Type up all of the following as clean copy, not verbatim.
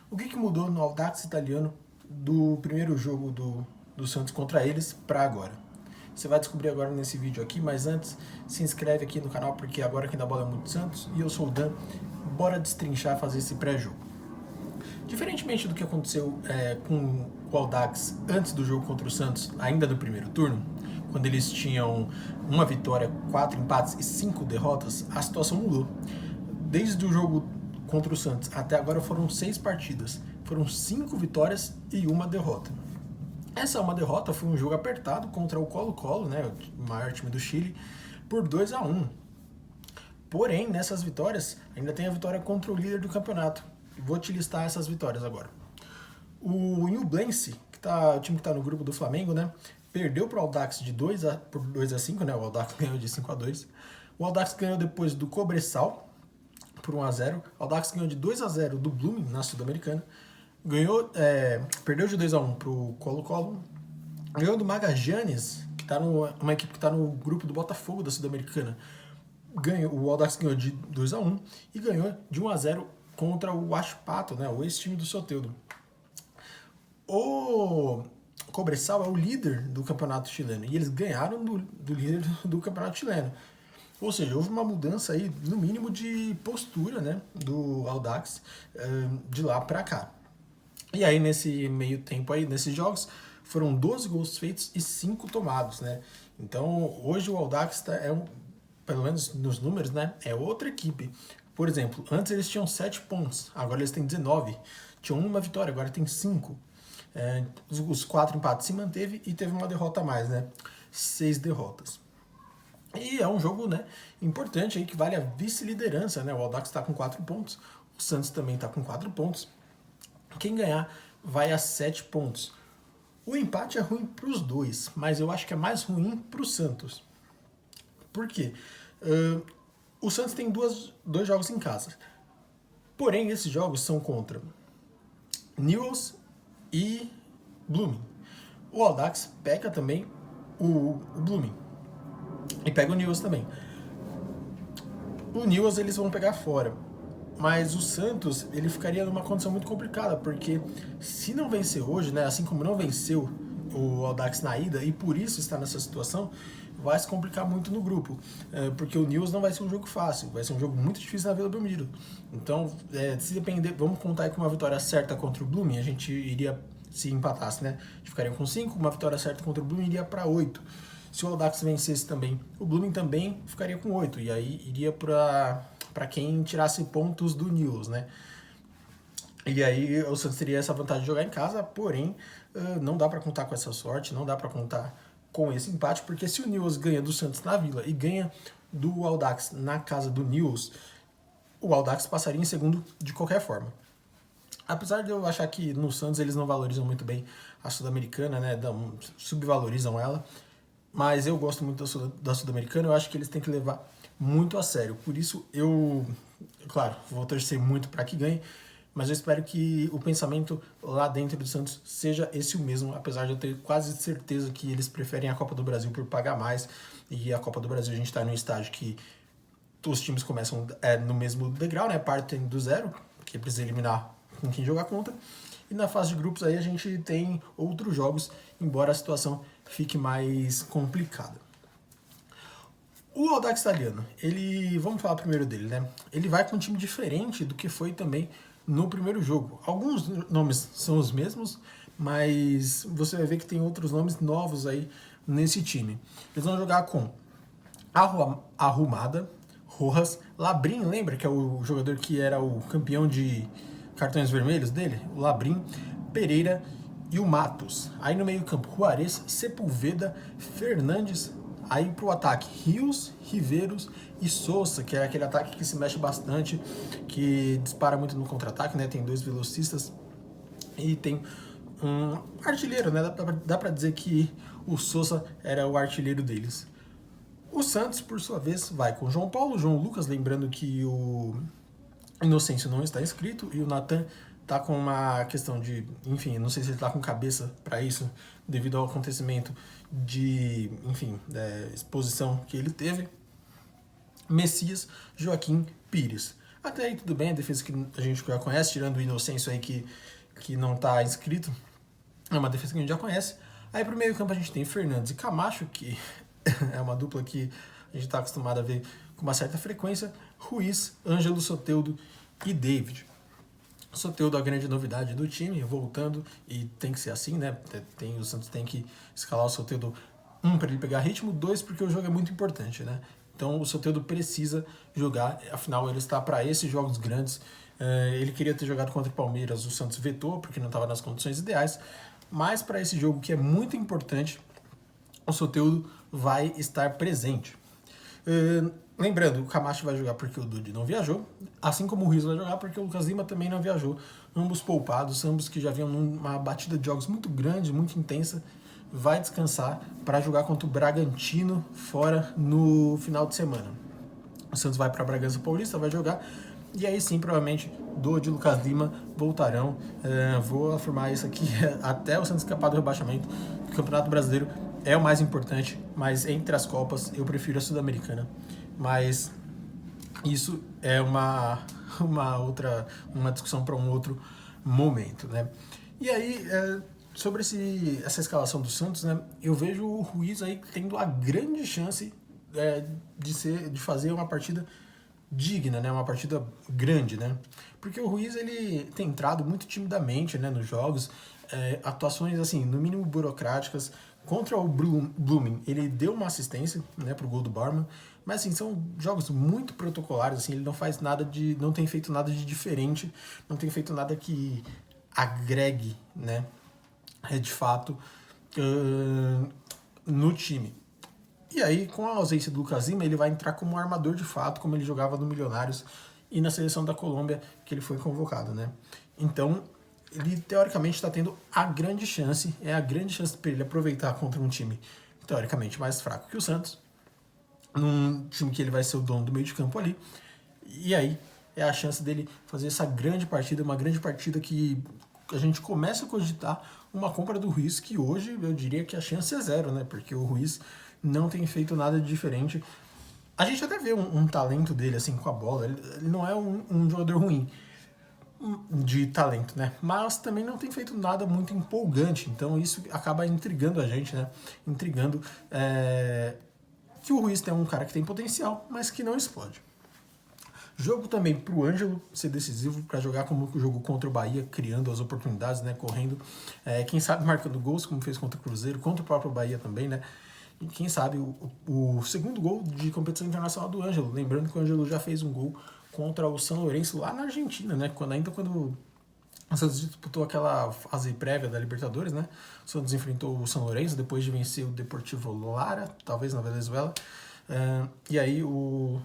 O que mudou no Audax Italiano do primeiro jogo do Santos contra eles para agora? Você vai descobrir agora nesse vídeo aqui, mas antes se inscreve aqui no canal porque agora quem dá bola é muito Santos e eu sou o Dan. Bora destrinchar, fazer esse pré-jogo. Diferentemente do que aconteceu com o Audax antes do jogo contra o Santos, ainda no primeiro turno, quando eles tinham uma vitória, 4 empates e 5 derrotas, a situação mudou. Desde o jogo contra o Santos até agora foram 6 partidas, foram 5 vitórias e uma derrota. Essa uma derrota foi um jogo apertado contra o Colo-Colo, né, o maior time do Chile, por 2-1. Porém, nessas vitórias, ainda tem a vitória contra o líder do campeonato. Vou te listar essas vitórias agora. O Ñublense, o time que está no grupo do Flamengo, né, perdeu para o Audax por 2-5, né, o Audax ganhou de 5-2. O Audax ganhou depois do Cobresal por 1-0. O Audax ganhou de 2-0 do Blooming na Sul-Americana. Perdeu de 2-1 para o Colo-Colo. Ganhou do Magallanes, uma equipe que está no grupo do Botafogo da Sul-Americana. O Audax ganhou de 2-1 e ganhou de 1-0 contra o Huachipato, né, o ex-time do Soteldo. O Cobresal é o líder do campeonato chileno e eles ganharam do líder do campeonato chileno. Ou seja, houve uma mudança aí, no mínimo, de postura, né, do Audax de lá para cá. E aí, nesse meio tempo aí, nesses jogos, foram 12 gols feitos e 5 tomados, né? Então, hoje o Audax pelo menos nos números, né, é outra equipe. Por exemplo, antes eles tinham 7 pontos, agora eles têm 19. Tinham uma vitória, agora tem 5. Os 4 empates se manteve e teve uma derrota a mais, né? 6 derrotas. E é um jogo, né, importante aí que vale a vice-liderança, né? O Audax está com 4 pontos, o Santos também está com 4 pontos. Quem ganhar vai a 7 pontos. O empate é ruim para os dois, mas eu acho que é mais ruim para o Santos. Por quê? O Santos tem dois jogos em casa. Porém, esses jogos são contra Newell's e Blooming. O Audax pega também o Blooming. E pega o Newell's também. O Newell's eles vão pegar fora. Mas o Santos, ele ficaria numa condição muito complicada, porque se não vencer hoje, né, assim como não venceu o Audax na ida, e por isso está nessa situação, vai se complicar muito no grupo, porque o Newell's não vai ser um jogo fácil, vai ser um jogo muito difícil na Vila Belmiro. Então, se depender, vamos contar aí com uma vitória certa contra o Blooming, a gente iria, se empatasse, né, a gente ficaria com 5, uma vitória certa contra o Blooming iria para 8. Se o Audax vencesse também, o Blooming também ficaria com 8, e aí iria para quem tirasse pontos do Newell's, né? E aí o Santos teria essa vantagem de jogar em casa, porém não dá para contar com essa sorte, não dá para contar com esse empate, porque se o Newell's ganha do Santos na Vila e ganha do Audax na casa do Newell's, o Audax passaria em segundo de qualquer forma. Apesar de eu achar que no Santos eles não valorizam muito bem a Sul-Americana, né, subvalorizam ela, mas eu gosto muito da Sul-Americana, eu acho que eles têm que levar muito a sério. Por isso claro, vou torcer muito para que ganhe, mas eu espero que o pensamento lá dentro do Santos seja esse o mesmo, apesar de eu ter quase certeza que eles preferem a Copa do Brasil por pagar mais, e a Copa do Brasil a gente está num estágio que os times começam no mesmo degrau, né, partem do zero, que precisa eliminar com quem jogar contra, e na fase de grupos aí a gente tem outros jogos, embora a situação fique mais complicada. O Audax Italiano, vamos falar primeiro dele, né? Ele vai com um time diferente do que foi também no primeiro jogo. Alguns nomes são os mesmos, mas você vai ver que tem outros nomes novos aí nesse time. Eles vão jogar com Arrumada, Rojas, Labrin, lembra que é o jogador que era o campeão de cartões vermelhos dele? O Labrin, Pereira e o Matos. Aí no meio campo, Juarez, Sepulveda, Fernandes. Aí pro ataque, Rios, Riveiros e Sousa, que é aquele ataque que se mexe bastante, que dispara muito no contra-ataque, né? Tem 2 velocistas e tem um artilheiro, né? Dá pra dizer que o Sousa era o artilheiro deles. O Santos, por sua vez, vai com João Paulo, João Lucas, lembrando que o Inocêncio não está inscrito e o Natan tá com uma questão de, enfim, não sei se ele tá com cabeça para isso, devido ao acontecimento de, enfim, exposição que ele teve. Messias, Joaquim Pires. Até aí tudo bem, a defesa que a gente já conhece, tirando o Inocêncio aí que não tá inscrito, é uma defesa que a gente já conhece. Aí pro meio campo a gente tem Fernandes e Camacho, que é uma dupla que a gente tá acostumado a ver com uma certa frequência, Ruiz, Ângelo, Soteldo e David. Soteldo, a grande novidade do time, voltando, e tem que ser assim, né? O Santos tem que escalar o Soteldo, para ele pegar ritmo, 2, porque o jogo é muito importante, né? Então o Soteldo precisa jogar, afinal ele está para esses jogos grandes. Ele queria ter jogado contra o Palmeiras, o Santos vetou, porque não estava nas condições ideais, mas para esse jogo que é muito importante, o Soteldo vai estar presente. Lembrando, o Camacho vai jogar porque o Dude não viajou, assim como o Ruiz vai jogar porque o Lucas Lima também não viajou. Ambos poupados, ambos que já vinham numa batida de jogos muito grande, muito intensa, vai descansar para jogar contra o Bragantino fora no final de semana. O Santos vai para Bragança Paulista, vai jogar, e aí sim, provavelmente, Dude e Lucas Lima voltarão. Vou afirmar isso aqui até o Santos escapar do rebaixamento. O Campeonato Brasileiro é o mais importante, mas entre as Copas eu prefiro a Sul-Americana. Mas isso é uma discussão para um outro momento, né? E aí, sobre essa escalação do Santos, né? Eu vejo o Ruiz aí tendo a grande chance de fazer uma partida digna, né? Uma partida grande, né? Porque o Ruiz ele tem entrado muito timidamente, né, nos jogos, atuações assim, no mínimo burocráticas. Contra o Blooming, ele deu uma assistência, né, pro gol do Barman, mas assim, são jogos muito protocolares, assim, ele não tem feito nada de diferente, não tem feito nada que agregue, né, de fato, no time. E aí, com a ausência do Lucas Lima, ele vai entrar como armador de fato, como ele jogava no Milionários e na seleção da Colômbia, que ele foi convocado, né? Então, ele teoricamente está tendo a grande chance para ele aproveitar contra um time teoricamente mais fraco que o Santos, num time que ele vai ser o dono do meio de campo ali, e aí é a chance dele fazer essa grande partida, uma grande partida que a gente começa a cogitar uma compra do Ruiz, que hoje eu diria que a chance é zero, né? Porque o Ruiz não tem feito nada de diferente. A gente até vê um talento dele assim com a bola, ele não é um jogador ruim de talento, né? Mas também não tem feito nada muito empolgante, então isso acaba intrigando a gente, né? Intrigando que o Ruiz tem um cara que tem potencial, mas que não explode. Jogo também para o Ângelo ser decisivo, para jogar como o jogo contra o Bahia, criando as oportunidades, né? Correndo, quem sabe marcando gols, como fez contra o Cruzeiro, contra o próprio Bahia também, né? E quem sabe o segundo gol de competição internacional do Ângelo. Lembrando que o Ângelo já fez um gol contra o São Lourenço lá na Argentina, né? Quando o Santos disputou aquela fase prévia da Libertadores, né? O Santos enfrentou o São Lourenço depois de vencer o Deportivo Lara, talvez na Venezuela. E aí o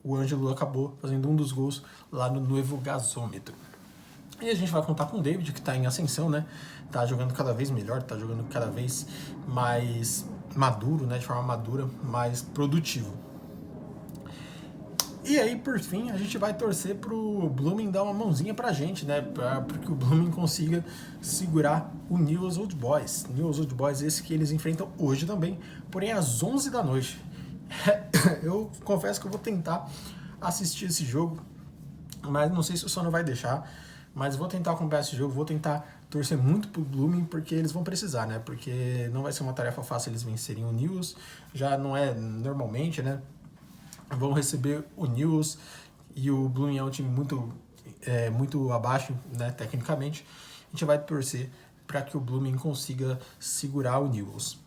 Ângelo acabou fazendo um dos gols lá no Novo Gasômetro. E a gente vai contar com o David, que está em ascensão, né? Tá jogando cada vez melhor, tá jogando cada vez mais maduro, né? De forma madura, mais produtivo. E aí, por fim, a gente vai torcer pro Blooming dar uma mãozinha pra gente, né? Para que o Blooming consiga segurar o Newell's Old Boys. Newell's Old Boys, esse que eles enfrentam hoje também, porém às 11 da noite. Eu confesso que eu vou tentar assistir esse jogo, mas não sei se o sono vai deixar. Mas vou tentar acompanhar esse jogo, vou tentar torcer muito pro Blooming, porque eles vão precisar, né? Porque não vai ser uma tarefa fácil eles vencerem o Newell's, já não é normalmente, né? Vão receber o Newell's e o Blooming é um time muito abaixo, né, tecnicamente. A gente vai torcer para que o Blooming consiga segurar o Newell's.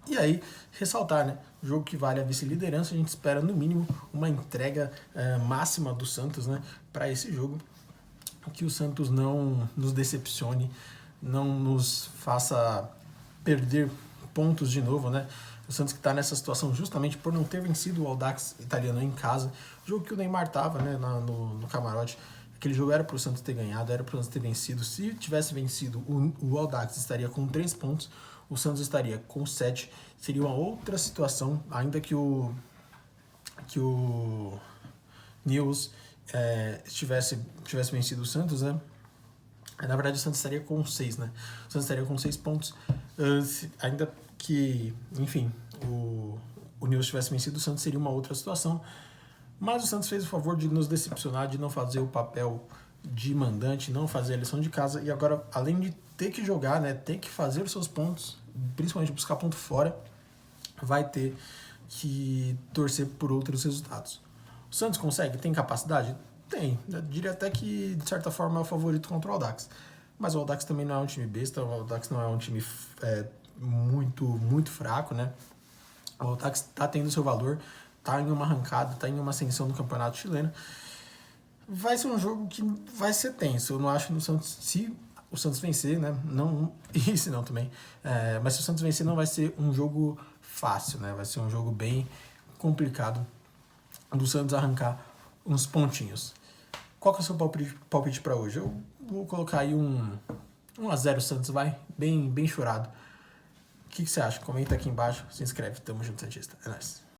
E aí, ressaltar, né? Jogo que vale a vice-liderança, a gente espera no mínimo uma entrega máxima do Santos, né, para esse jogo. Que o Santos não nos decepcione, não nos faça perder pontos de novo, né? O Santos que está nessa situação justamente por não ter vencido o Audax italiano em casa, jogo que o Neymar estava, né, no camarote. Aquele jogo era para o Santos ter ganhado, era para o Santos ter vencido. Se tivesse vencido, o Audax estaria com 3 pontos, o Santos estaria com 7. Seria uma outra situação, ainda que o Newell's tivesse vencido o Santos, né? Na verdade, o Santos estaria com 6, né? O Santos estaria com 6 pontos. Ainda que, enfim, o Newell's tivesse vencido, o Santos seria uma outra situação. Mas o Santos fez o favor de nos decepcionar, de não fazer o papel de mandante, não fazer a lição de casa, e agora, além de ter que jogar, né, ter que fazer os seus pontos, principalmente buscar ponto fora, vai ter que torcer por outros resultados. O Santos consegue? Tem capacidade? Tem. Eu diria até que, de certa forma, é o favorito contra o Audax. Mas o Audax também não é um time besta, o Audax não é um time muito fraco, né? O Audax está tendo seu valor, está em uma arrancada, está em uma ascensão no campeonato chileno. Vai ser um jogo que vai ser tenso. Eu não acho que no Santos, se o Santos vencer, né? Não, e se não também. Mas se o Santos vencer, não vai ser um jogo fácil, né? Vai ser um jogo bem complicado do Santos arrancar uns pontinhos. Qual que é o seu palpite para hoje? Eu vou colocar aí um 1-0 Santos, vai? Bem chorado. O que você acha? Comenta aqui embaixo, se inscreve. Tamo junto, Santista. É nóis.